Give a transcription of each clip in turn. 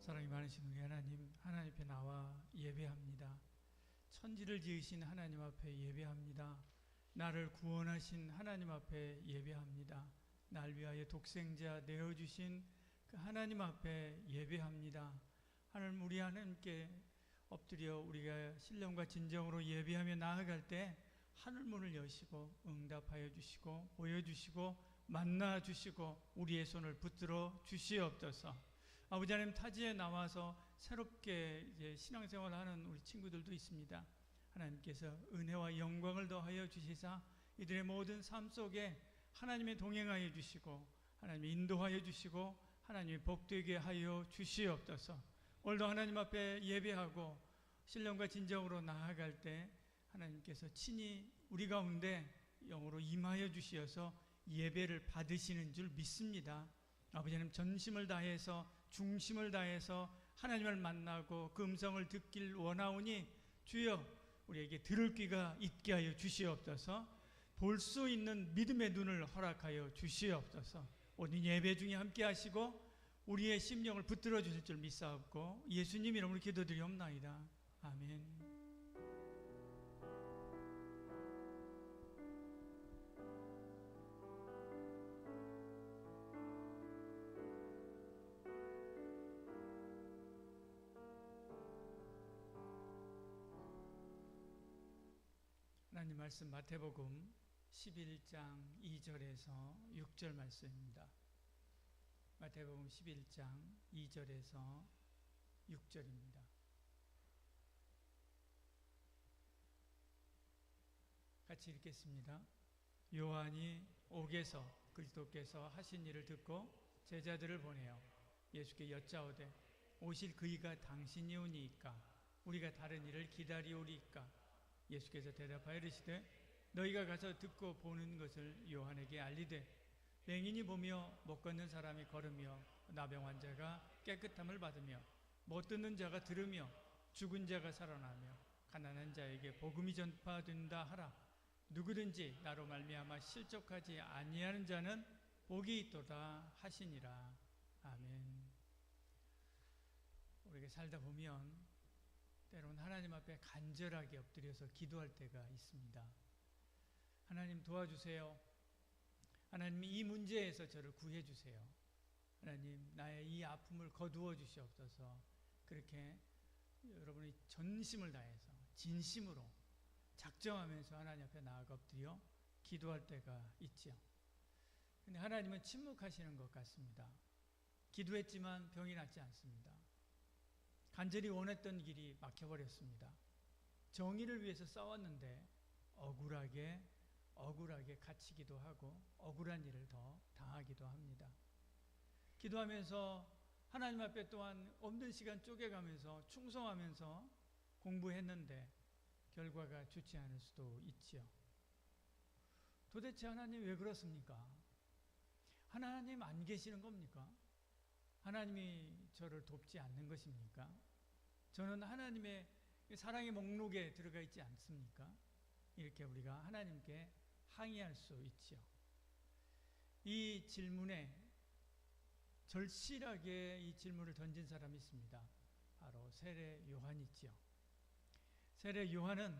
사랑이 많으신 우리 하나님 앞에 나와 예배합니다. 천지를 지으신 하나님 앞에 예배합니다. 나를 구원하신 하나님 앞에 예배합니다. 날 위하여 독생자 내어주신 그 하나님 앞에 예배합니다. 하나님, 우리 하나님께 엎드려 우리가 신령과 진정으로 예배하며 나아갈 때 하늘문을 여시고 응답하여 주시고 보여주시고 만나주시고 우리의 손을 붙들어 주시옵소서. 아버지 하나님, 타지에 나와서 새롭게 이제 신앙생활하는 우리 친구들도 있습니다. 하나님께서 은혜와 영광을 더하여 주시사 이들의 모든 삶 속에 하나님의 동행하여 주시고 하나님의 인도하여 주시고 하나님의 복되게 하여 주시옵소서. 오늘도 하나님 앞에 예배하고 신령과 진정으로 나아갈 때 하나님께서 친히 우리 가운데 영으로 임하여 주시어서 예배를 받으시는 줄 믿습니다. 아버지 하나님, 전심을 다해서 중심을 다해서 하나님을 만나고 그 음성을 듣길 원하오니 주여 우리에게 들을 귀가 있게 하여 주시옵소서. 볼 수 있는 믿음의 눈을 허락하여 주시옵소서. 오늘 예배 중에 함께 하시고 우리의 심령을 붙들어 주실 줄 믿사옵고 예수님 이름으로 기도드리옵나이다. 아멘. 하나님 말씀 마태복음 11장 2절에서 6절 말씀입니다. 마태복음 11장 2절에서 6절입니다. 같이 읽겠습니다. 요한이 옥에서 그리스도께서 하신 일을 듣고 제자들을 보내어 예수께 여짜오되 오실 그이가 당신이오니이까 우리가 다른 일을 기다리오리이까. 예수께서 대답하여 이르시되 너희가 가서 듣고 보는 것을 요한에게 알리되 맹인이 보며 못 걷는 사람이 걸으며 나병 환자가 깨끗함을 받으며 못 듣는 자가 들으며 죽은 자가 살아나며 가난한 자에게 복음이 전파된다 하라. 누구든지 나로 말미암아 실족하지 아니하는 자는 복이 있도다 하시니라. 아멘. 우리가 살다 보면 때로는 하나님 앞에 간절하게 엎드려서 기도할 때가 있습니다. 하나님 도와주세요. 하나님 이 문제에서 저를 구해주세요. 하나님 나의 이 아픔을 거두어 주시옵소서. 그렇게 여러분이 전심을 다해서 진심으로 작정하면서 하나님 앞에 나아가 엎드려 기도할 때가 있죠. 근데 하나님은 침묵하시는 것 같습니다. 기도했지만 병이 낫지 않습니다. 간절히 원했던 길이 막혀버렸습니다. 정의를 위해서 싸웠는데 억울하게 갇히기도 하고 억울한 일을 더 당하기도 합니다. 기도하면서 하나님 앞에 또한 없는 시간 쪼개가면서 충성하면서 공부했는데 결과가 좋지 않을 수도 있지요. 도대체 하나님 왜 그렇습니까? 하나님 안 계시는 겁니까? 하나님이 저를 돕지 않는 것입니까? 저는 하나님의 사랑의 목록에 들어가 있지 않습니까? 이렇게 우리가 하나님께 항의할 수 있죠. 이 질문에 절실하게 이 질문을 던진 사람이 있습니다. 바로 세례 요한이지요. 세례 요한은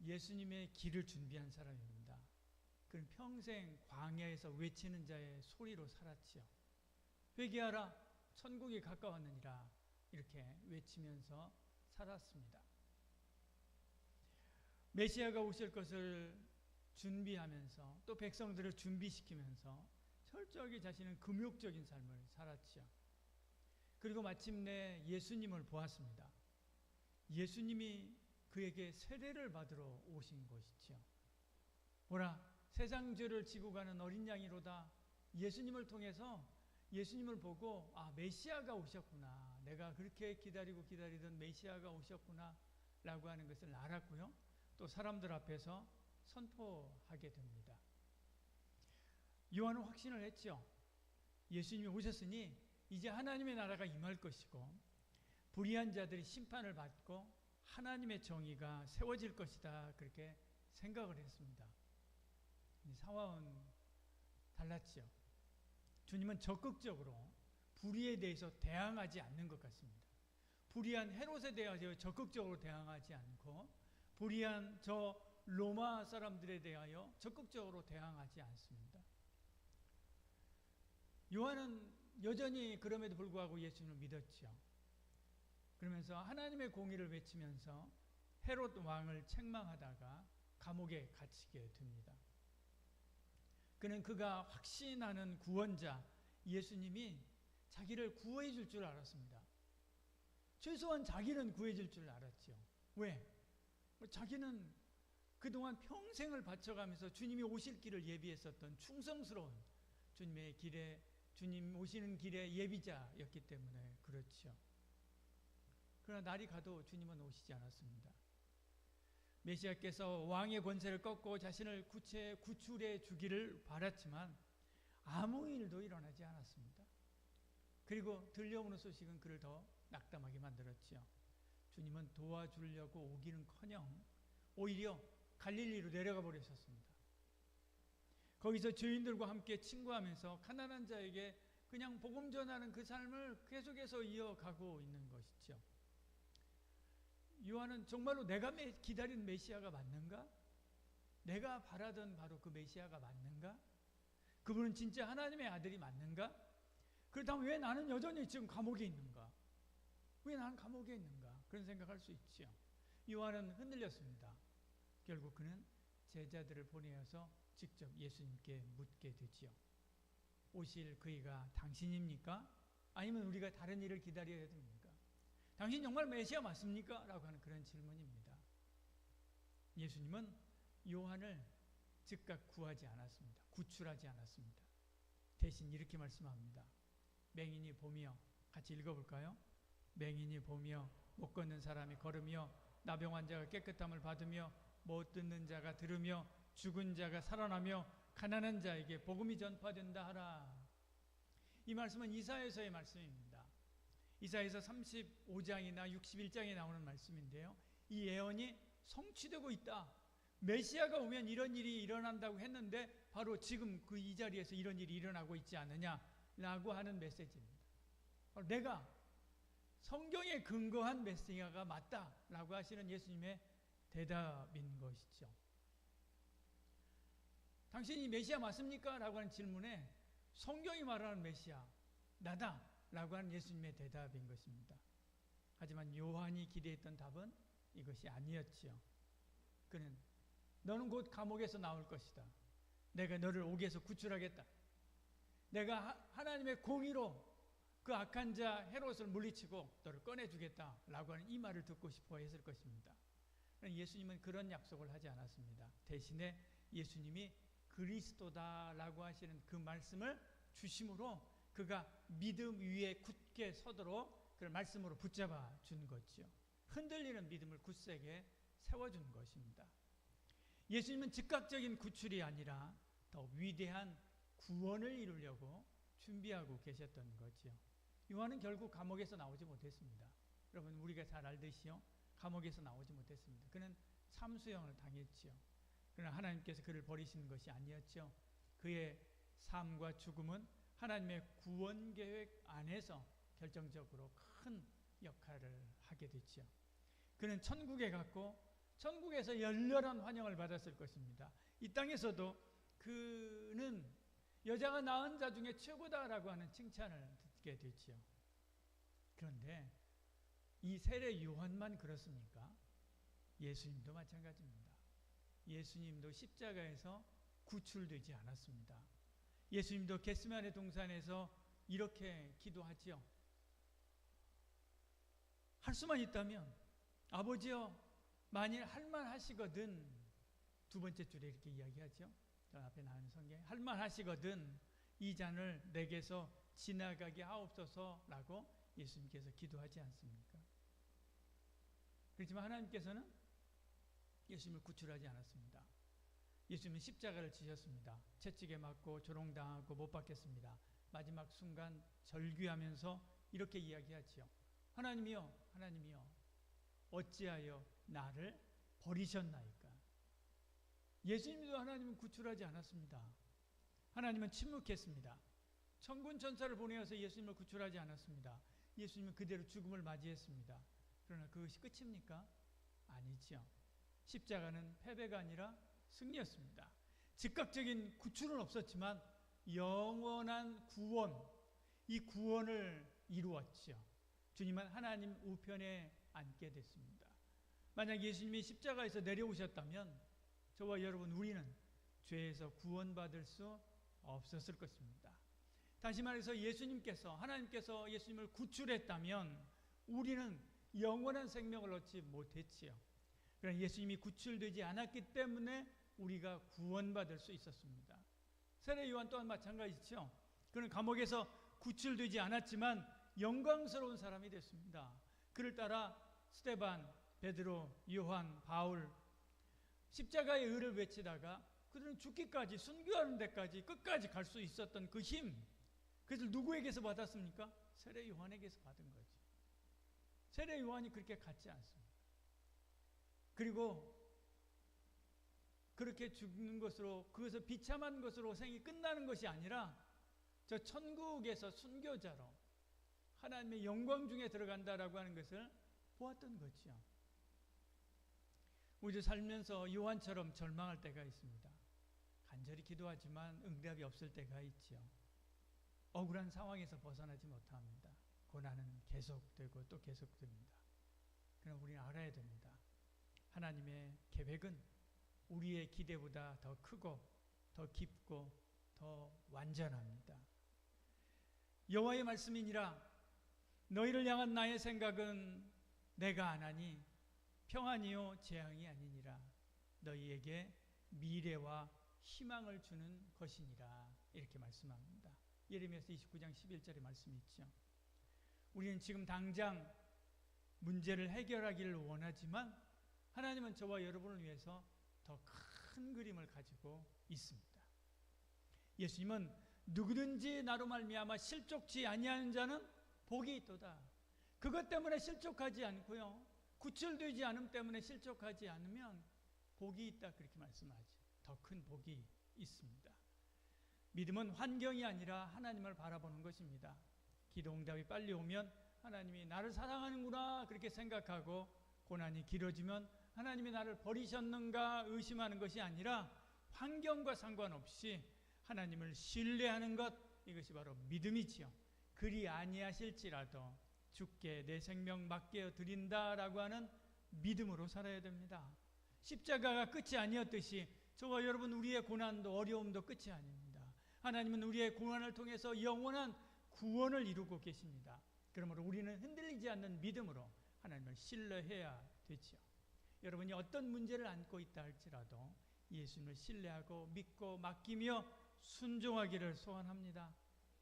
예수님의 길을 준비한 사람입니다. 그는 평생 광야에서 외치는 자의 소리로 살았지요. 회개하라, 천국이 가까웠느니라, 이렇게 외치면서 살았습니다. 메시아가 오실 것을 준비하면서 또 백성들을 준비시키면서 철저하게 자신은 금욕적인 삶을 살았지요. 그리고 마침내 예수님을 보았습니다. 예수님이 그에게 세례를 받으러 오신 것이지요. 보라, 세상 죄를 지고 가는 어린 양이로다. 예수님을 통해서 예수님을 보고 메시아가 오셨구나, 내가 그렇게 기다리던 메시아가 오셨구나 라고 하는 것을 알았고요. 또 사람들 앞에서 선포하게 됩니다. 요한은 확신을 했죠. 예수님이 오셨으니 이제 하나님의 나라가 임할 것이고 불의한 자들이 심판을 받고 하나님의 정의가 세워질 것이다, 그렇게 생각을 했습니다. 상황은 달랐죠. 주님은 적극적으로 불의에 대해서 대항하지 않는 것 같습니다. 불의한 헤롯에 대하여 적극적으로 대항하지 않고 불의한 저 로마 사람들에 대하여 적극적으로 대항하지 않습니다. 요한은 여전히 그럼에도 불구하고 예수님을 믿었죠. 그러면서 하나님의 공의를 외치면서 헤롯 왕을 책망하다가 감옥에 갇히게 됩니다. 그는 그가 확신하는 구원자 예수님이 자기를 구해 줄 줄 알았습니다. 최소한 자기는 구해 줄 줄 알았죠. 왜? 자기는 그동안 평생을 바쳐가면서 주님이 오실 길을 예비했었던 충성스러운 주님의 길에, 주님 오시는 길의 예비자였기 때문에 그렇죠. 그러나 날이 가도 주님은 오시지 않았습니다. 메시아께서 왕의 권세를 꺾고 자신을 구출해 주기를 바랐지만 아무 일도 일어나지 않았습니다. 그리고 들려오는 소식은 그를 더 낙담하게 만들었죠. 주님은 도와주려고 오기는커녕 오히려 갈릴리로 내려가 버리셨습니다. 거기서 죄인들과 함께 친구하면서 가난한 자에게 그냥 복음 전하는 그 삶을 계속해서 이어가고 있는 것이죠. 요한은 정말로 내가 기다린 메시아가 맞는가? 내가 바라던 바로 그 메시아가 맞는가? 그분은 진짜 하나님의 아들이 맞는가? 그렇다면 왜 나는 여전히 지금 감옥에 있는가? 왜 나는 감옥에 있는가? 그런 생각할 수 있죠. 요한은 흔들렸습니다. 결국 그는 제자들을 보내어서 직접 예수님께 묻게 되지요. 오실 그이가 당신입니까? 아니면 우리가 다른 일을 기다려야 됩니까? 당신 정말 메시아 맞습니까? 라고 하는 그런 질문입니다. 예수님은 요한을 즉각 구하지 않았습니다. 구출하지 않았습니다. 대신 이렇게 말씀합니다. 맹인이 보며, 같이 읽어볼까요? 맹인이 보며, 못 걷는 사람이 걸으며, 나병 환자가 깨끗함을 받으며, 못 듣는 자가 들으며, 죽은 자가 살아나며, 가난한 자에게 복음이 전파된다 하라. 이 말씀은 이사야서의 말씀입니다. 이사야서 35장이나 61장에 나오는 말씀인데요. 이 예언이 성취되고 있다. 메시아가 오면 이런 일이 일어난다고 했는데 바로 지금 그 이 자리에서 이런 일이 일어나고 있지 않느냐라고 하는 메시지입니다. 바로 내가 성경에 근거한 메시아가 맞다라고 하시는 예수님의 대답인 것이죠. 당신이 메시아 맞습니까? 라고 하는 질문에 성경이 말하는 메시아 나다 라고 하는 예수님의 대답인 것입니다. 하지만 요한이 기대했던 답은 이것이 아니었지요. 그는 너는 곧 감옥에서 나올 것이다. 내가 너를 옥에서 구출하겠다. 내가 하나님의 공의로 그 악한 자 헤롯을 물리치고 너를 꺼내주겠다 라고 하는 이 말을 듣고 싶어 했을 것입니다. 예수님은 그런 약속을 하지 않았습니다. 대신에 예수님이 그리스도다라고 하시는 그 말씀을 주심으로 그가 믿음 위에 굳게 서도록 그 말씀으로 붙잡아 준 거죠. 흔들리는 믿음을 굳세게 세워준 것입니다. 예수님은 즉각적인 구출이 아니라 더 위대한 구원을 이루려고 준비하고 계셨던 거죠. 요한은 결국 감옥에서 나오지 못했습니다. 여러분 우리가 잘 알듯이요. 감옥에서 나오지 못했습니다. 그는 참수형을 당했지요. 그러나 하나님께서 그를 버리시는 것이 아니었죠. 그의 삶과 죽음은 하나님의 구원 계획 안에서 결정적으로 큰 역할을 하게 됐죠. 그는 천국에 갔고 천국에서 열렬한 환영을 받았을 것입니다. 이 땅에서도 그는 여자가 낳은 자 중에 최고다라고 하는 칭찬을 듣게 됐죠. 그런데 이 세례 요한만 그렇습니까? 예수님도 마찬가지입니다. 예수님도 십자가에서 구출되지 않았습니다. 예수님도 겟세마네 동산에서 이렇게 기도하지요. 할 수만 있다면 아버지여 만일 할만하시거든, 두 번째 줄에 이렇게 이야기하죠. 저 앞에 나오는 성경에 할만하시거든 이 잔을 내게서 지나가게 하옵소서라고 예수님께서 기도하지 않습니까? 그렇지만 하나님께서는 예수님을 구출하지 않았습니다. 예수님은 십자가를 지셨습니다. 채찍에 맞고 조롱당하고 못 박혔습니다. 마지막 순간 절규하면서 이렇게 이야기하지요. 하나님이여, 하나님이여, 어찌하여 나를 버리셨나이까? 예수님도 하나님은 구출하지 않았습니다. 하나님은 침묵했습니다. 천군 천사를 보내어서 예수님을 구출하지 않았습니다. 예수님은 그대로 죽음을 맞이했습니다. 그러나 그것이 끝입니까? 아니죠. 십자가는 패배가 아니라 승리였습니다. 즉각적인 구출은 없었지만 영원한 구원, 이 구원을 이루었죠. 주님은 하나님 우편에 앉게 됐습니다. 만약 예수님이 십자가에서 내려오셨다면 저와 여러분 우리는 죄에서 구원받을 수 없었을 것입니다. 다시 말해서 하나님께서 예수님을 구출했다면 우리는 영원한 생명을 얻지 못했지요. 그러나 예수님이 구출되지 않았기 때문에 우리가 구원받을 수 있었습니다. 세례 요한 또한 마찬가지죠. 그는 감옥에서 구출되지 않았지만 영광스러운 사람이 됐습니다. 그를 따라 스데반, 베드로, 요한, 바울 십자가의 의를 외치다가 그들은 죽기까지, 순교하는 데까지 끝까지 갈 수 있었던 그 힘, 그것을 누구에게서 받았습니까? 세례 요한에게서 받은 거죠. 세례 요한이 그렇게 같지 않습니다. 그리고 그렇게 죽는 것으로, 그것을 비참한 것으로 생이 끝나는 것이 아니라 저 천국에서 순교자로 하나님의 영광 중에 들어간다라고 하는 것을 보았던 거죠. 우리도 살면서 요한처럼 절망할 때가 있습니다. 간절히 기도하지만 응답이 없을 때가 있죠. 억울한 상황에서 벗어나지 못합니다. 고난은 계속되고 또 계속됩니다. 그러나 우리는 알아야 됩니다. 하나님의 계획은 우리의 기대보다 더 크고 더 깊고 더 완전합니다. 여호와의 말씀이니라 너희를 향한 나의 생각은 내가 아나니 평안이요 재앙이 아니니라 너희에게 미래와 희망을 주는 것이니라 이렇게 말씀합니다. 예레미야서 29장 11절의 말씀이 있죠. 우리는 지금 당장 문제를 해결하기를 원하지만 하나님은 저와 여러분을 위해서 더 큰 그림을 가지고 있습니다. 예수님은 누구든지 나로 말미암아 실족치 아니하는 자는 복이 있도다. 그것 때문에 실족하지 않고요. 구출되지 않음 때문에 실족하지 않으면 복이 있다 그렇게 말씀하죠. 더 큰 복이 있습니다. 믿음은 환경이 아니라 하나님을 바라보는 것입니다. 기도 응답이 빨리 오면 하나님이 나를 사랑하는구나 그렇게 생각하고 고난이 길어지면 하나님이 나를 버리셨는가 의심하는 것이 아니라 환경과 상관없이 하나님을 신뢰하는 것, 이것이 바로 믿음이지요. 그리 아니하실지라도 주께 내 생명 맡겨 드린다라고 하는 믿음으로 살아야 됩니다. 십자가가 끝이 아니었듯이 저와 여러분 우리의 고난도 어려움도 끝이 아닙니다. 하나님은 우리의 고난을 통해서 영원한 구원을 이루고 계십니다. 그러므로 우리는 흔들리지 않는 믿음으로 하나님을 신뢰해야 되죠. 여러분이 어떤 문제를 안고 있다 할지라도 예수님을 신뢰하고 믿고 맡기며 순종하기를 소원합니다.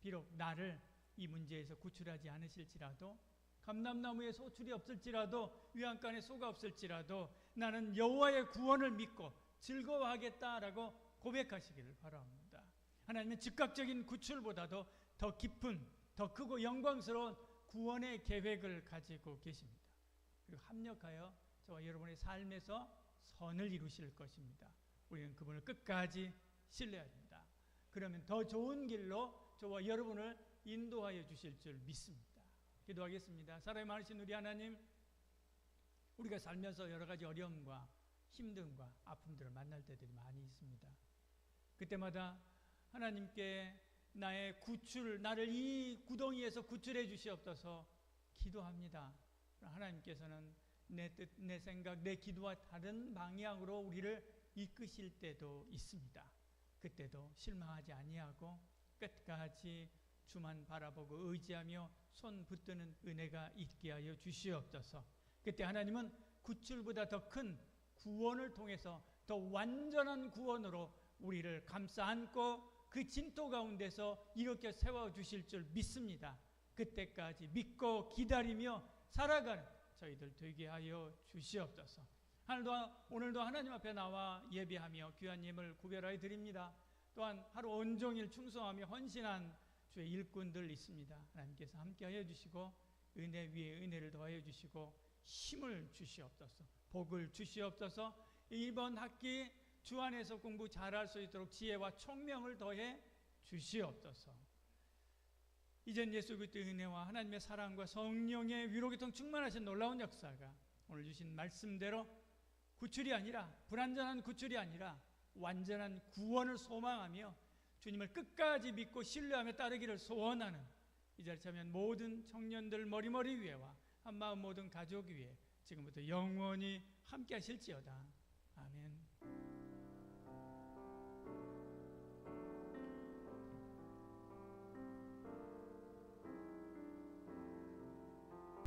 비록 나를 이 문제에서 구출하지 않으실지라도 감람나무에 소출이 없을지라도 위안간에 소가 없을지라도 나는 여호와의 구원을 믿고 즐거워하겠다라고 고백하시기를 바랍니다. 하나님은 즉각적인 구출보다도 더 깊은, 더 크고 영광스러운 구원의 계획을 가지고 계십니다. 그리고 합력하여 저와 여러분의 삶에서 선을 이루실 것입니다. 우리는 그분을 끝까지 신뢰해야 됩니다. 그러면 더 좋은 길로 저와 여러분을 인도하여 주실 줄 믿습니다. 기도하겠습니다. 사랑이 많으신 우리 하나님, 우리가 살면서 여러 가지 어려움과 힘듦과 아픔들을 만날 때들이 많이 있습니다. 그때마다 하나님께 나의 구출, 나를 이 구덩이에서 구출해 주시옵소서 기도합니다. 하나님께서는 내 뜻, 내 생각, 내 기도와 다른 방향으로 우리를 이끄실 때도 있습니다. 그때도 실망하지 아니하고 끝까지 주만 바라보고 의지하며 손 붙드는 은혜가 있게 하여 주시옵소서. 그때 하나님은 구출보다 더 큰 구원을 통해서 더 완전한 구원으로 우리를 감싸 안고 그 진토 가운데서 이렇게 세워주실 줄 믿습니다. 그때까지 믿고 기다리며 살아가는 저희들 되게 하여 주시옵소서. 오늘도 하나님 앞에 나와 예배하며 귀한 예물 구별하여 드립니다. 또한 하루 온종일 충성하며 헌신한 주의 일꾼들 있습니다. 하나님께서 함께하여 주시고 은혜 위에 은혜를 더하여 주시고 힘을 주시옵소서. 복을 주시옵소서. 이번 학기 주 안에서 공부 잘할 수 있도록 지혜와 총명을 더해 주시옵소서. 이전 예수 그리스도의 은혜와 하나님의 사랑과 성령의 위로교통 충만하신 놀라운 역사가 오늘 주신 말씀대로 구출이 아니라, 불완전한 구출이 아니라 완전한 구원을 소망하며 주님을 끝까지 믿고 신뢰하며 따르기를 소원하는 이 자리에 참여한 모든 청년들 머리머리 위에와 한마음 모든 가족 위에 지금부터 영원히 함께 하실지어다. 아멘.